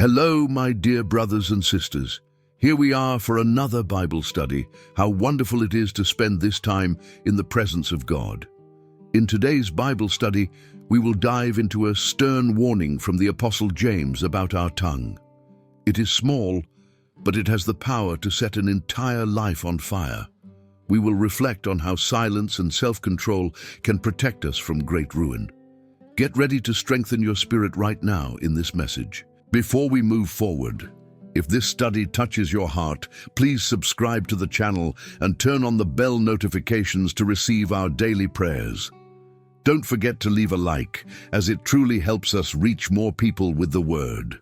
Hello, my dear brothers and sisters. Here we are for another Bible study. How wonderful it is to spend this time in the presence of God. In today's Bible study, we will dive into a stern warning from the Apostle James about our tongue. It is small, but it has the power to set an entire life on fire. We will reflect on how silence and self-control can protect us from great ruin. Get ready to strengthen your spirit right now in this message. Before we move forward, if this study touches your heart, please subscribe to the channel and turn on the bell notifications to receive our daily prayers. Don't forget to leave a like, as it truly helps us reach more people with the Word.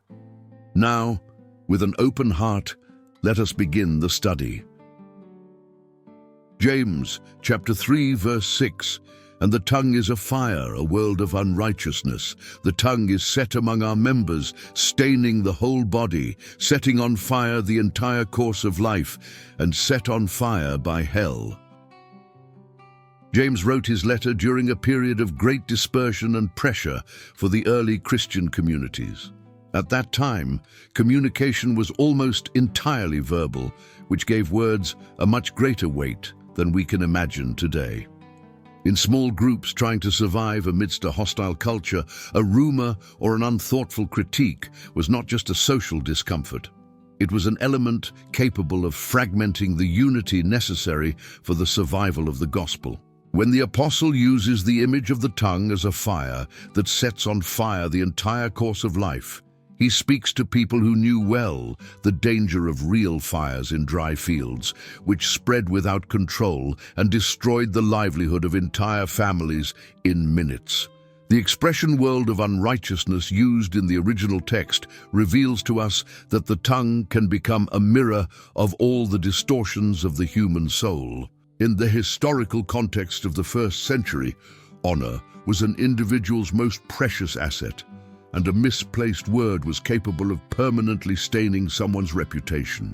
Now, with an open heart, let us begin the study. James, chapter 3, verse 6. And the tongue is a fire, a world of unrighteousness. The tongue is set among our members, staining the whole body, setting on fire the entire course of life, and set on fire by hell. James wrote his letter during a period of great dispersion and pressure for the early Christian communities. At that time, communication was almost entirely verbal, which gave words a much greater weight than we can imagine today. In small groups trying to survive amidst a hostile culture, a rumor or an unthoughtful critique was not just a social discomfort. It was an element capable of fragmenting the unity necessary for the survival of the gospel. When the apostle uses the image of the tongue as a fire that sets on fire the entire course of life, he speaks to people who knew well the danger of real fires in dry fields, which spread without control and destroyed the livelihood of entire families in minutes. The expression "world of unrighteousness" used in the original text reveals to us that the tongue can become a mirror of all the distortions of the human soul. In the historical context of the first century, honor was an individual's most precious asset, and a misplaced word was capable of permanently staining someone's reputation.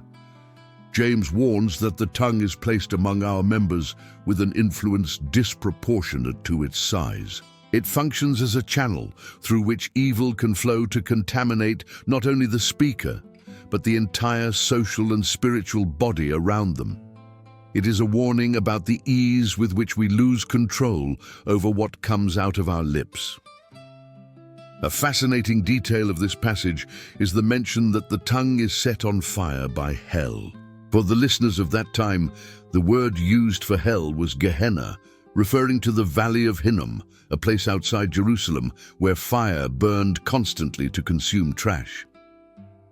James warns that the tongue is placed among our members with an influence disproportionate to its size. It functions as a channel through which evil can flow to contaminate not only the speaker, but the entire social and spiritual body around them. It is a warning about the ease with which we lose control over what comes out of our lips. A fascinating detail of this passage is the mention that the tongue is set on fire by hell. For the listeners of that time, the word used for hell was Gehenna, referring to the Valley of Hinnom, a place outside Jerusalem where fire burned constantly to consume trash.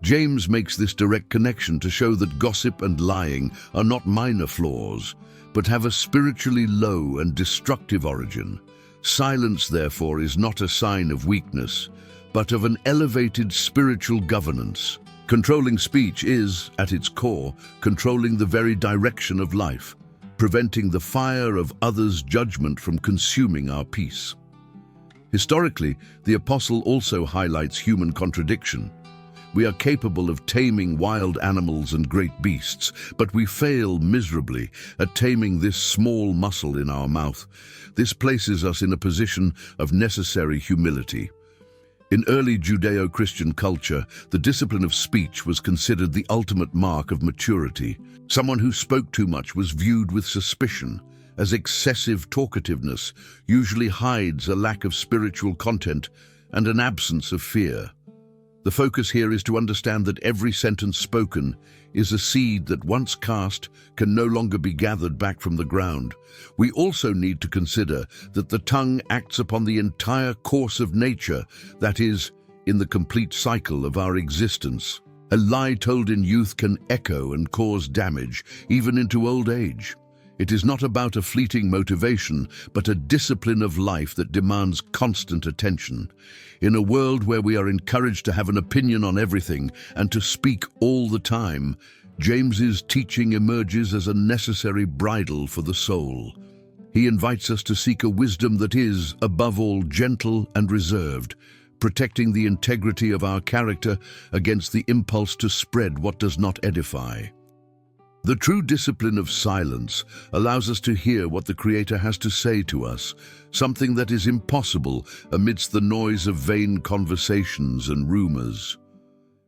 James makes this direct connection to show that gossip and lying are not minor flaws, but have a spiritually low and destructive origin. Silence, therefore, is not a sign of weakness, but of an elevated spiritual governance. Controlling speech is, at its core, controlling the very direction of life, preventing the fire of others' judgment from consuming our peace. Historically, the apostle also highlights human contradiction. We are capable of taming wild animals and great beasts, but we fail miserably at taming this small muscle in our mouth. This places us in a position of necessary humility. In early Judeo-Christian culture, the discipline of speech was considered the ultimate mark of maturity. Someone who spoke too much was viewed with suspicion, as excessive talkativeness usually hides a lack of spiritual content and an absence of fear. The focus here is to understand that every sentence spoken is a seed that once cast can no longer be gathered back from the ground. We also need to consider that the tongue acts upon the entire course of nature, that is, in the complete cycle of our existence. A lie told in youth can echo and cause damage, even into old age. It is not about a fleeting motivation, but a discipline of life that demands constant attention. In a world where we are encouraged to have an opinion on everything and to speak all the time, James's teaching emerges as a necessary bridle for the soul. He invites us to seek a wisdom that is, above all, gentle and reserved, protecting the integrity of our character against the impulse to spread what does not edify. The true discipline of silence allows us to hear what the Creator has to say to us, something that is impossible amidst the noise of vain conversations and rumors.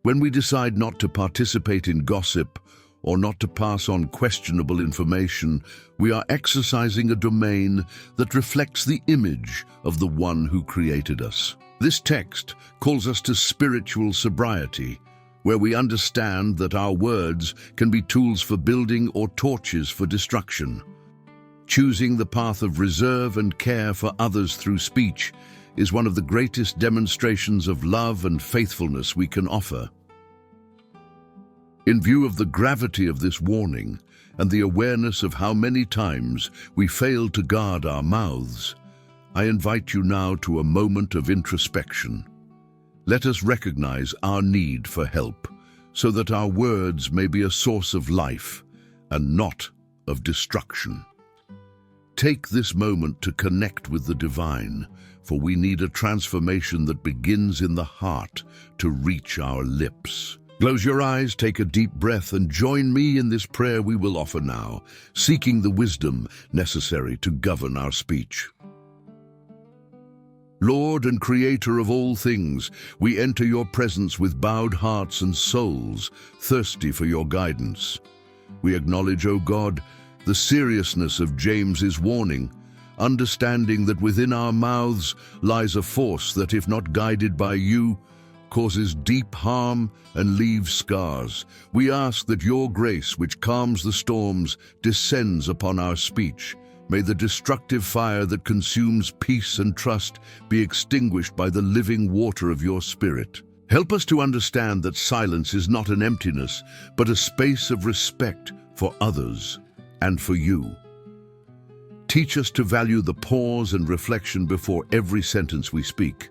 When we decide not to participate in gossip or not to pass on questionable information, we are exercising a domain that reflects the image of the one who created us. This text calls us to spiritual sobriety, where we understand that our words can be tools for building or torches for destruction. Choosing the path of reserve and care for others through speech is one of the greatest demonstrations of love and faithfulness we can offer. In view of the gravity of this warning and the awareness of how many times we fail to guard our mouths, I invite you now to a moment of introspection. Let us recognize our need for help, so that our words may be a source of life and not of destruction. Take this moment to connect with the divine, for we need a transformation that begins in the heart to reach our lips. Close your eyes, take a deep breath, and join me in this prayer we will offer now, seeking the wisdom necessary to govern our speech. Lord and Creator of all things, we enter your presence with bowed hearts and souls, thirsty for your guidance. We acknowledge, O God, the seriousness of James's warning, understanding that within our mouths lies a force that, if not guided by you, causes deep harm and leaves scars. We ask that your grace, which calms the storms, descends upon our speech. May the destructive fire that consumes peace and trust be extinguished by the living water of your Spirit. Help us to understand that silence is not an emptiness, but a space of respect for others and for you. Teach us to value the pause and reflection before every sentence we speak.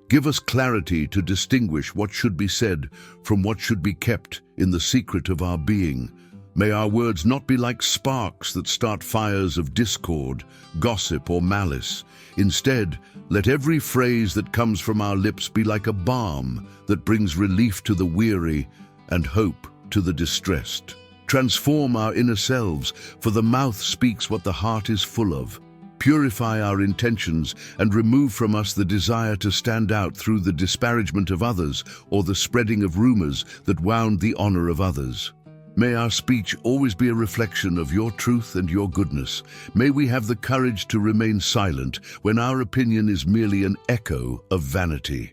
Give us clarity to distinguish what should be said from what should be kept in the secret of our being. May our words not be like sparks that start fires of discord, gossip, or malice. Instead, let every phrase that comes from our lips be like a balm that brings relief to the weary and hope to the distressed. Transform our inner selves, for the mouth speaks what the heart is full of. Purify our intentions and remove from us the desire to stand out through the disparagement of others or the spreading of rumors that wound the honor of others. May our speech always be a reflection of your truth and your goodness. May we have the courage to remain silent when our opinion is merely an echo of vanity.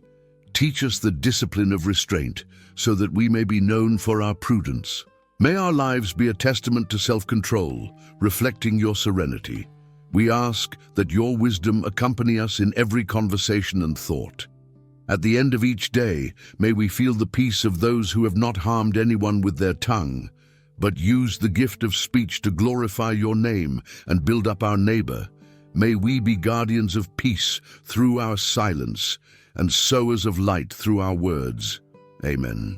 Teach us the discipline of restraint so that we may be known for our prudence. May our lives be a testament to self-control, reflecting your serenity. We ask that your wisdom accompany us in every conversation and thought. At the end of each day, may we feel the peace of those who have not harmed anyone with their tongue, but use the gift of speech to glorify your name and build up our neighbor. May we be guardians of peace through our silence and sowers of light through our words. Amen.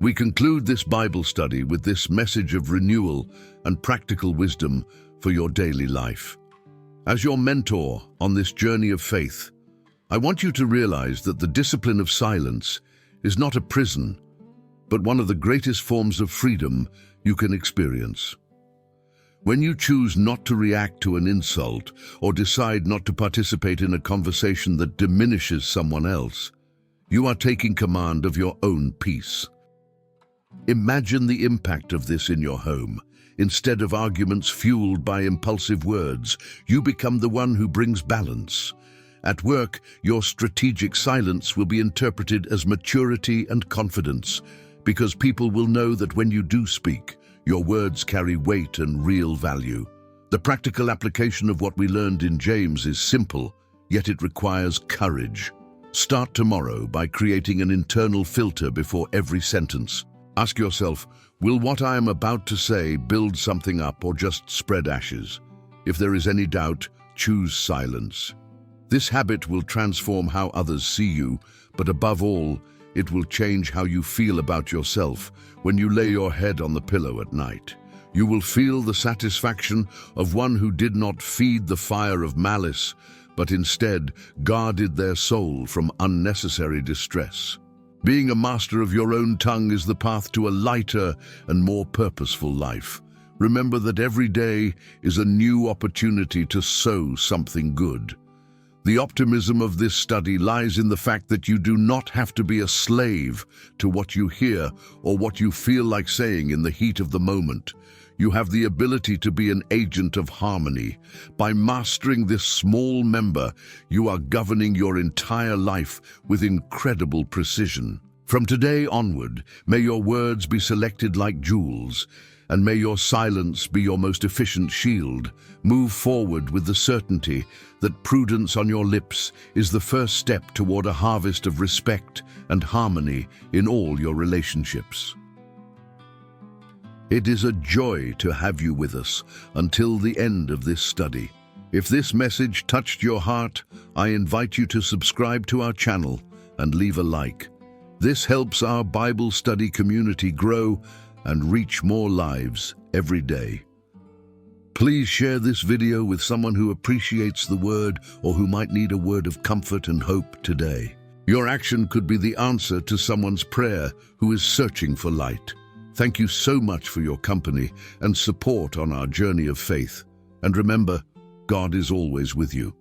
We conclude this Bible study with this message of renewal and practical wisdom for your daily life. As your mentor on this journey of faith, I want you to realize that the discipline of silence is not a prison, but one of the greatest forms of freedom you can experience. When you choose not to react to an insult or decide not to participate in a conversation that diminishes someone else, you are taking command of your own peace. Imagine the impact of this in your home. Instead of arguments fueled by impulsive words, you become the one who brings balance. At work, your strategic silence will be interpreted as maturity and confidence, because people will know that when you do speak, your words carry weight and real value. The practical application of what we learned in James is simple, yet it requires courage. Start tomorrow by creating an internal filter before every sentence. Ask yourself, will what I am about to say build something up or just spread ashes? If there is any doubt, choose silence. This habit will transform how others see you, but above all, it will change how you feel about yourself when you lay your head on the pillow at night. You will feel the satisfaction of one who did not feed the fire of malice, but instead guarded their soul from unnecessary distress. Being a master of your own tongue is the path to a lighter and more purposeful life. Remember that every day is a new opportunity to sow something good. The optimism of this study lies in the fact that you do not have to be a slave to what you hear or what you feel like saying in the heat of the moment. You have the ability to be an agent of harmony. By mastering this small member, you are governing your entire life with incredible precision. From today onward, may your words be selected like jewels, and may your silence be your most efficient shield. Move forward with the certainty that prudence on your lips is the first step toward a harvest of respect and harmony in all your relationships. It is a joy to have you with us until the end of this study. If this message touched your heart, I invite you to subscribe to our channel and leave a like. This helps our Bible study community grow and reach more lives every day. Please share this video with someone who appreciates the word or who might need a word of comfort and hope today. Your action could be the answer to someone's prayer who is searching for light. Thank you so much for your company and support on our journey of faith. And remember, God is always with you.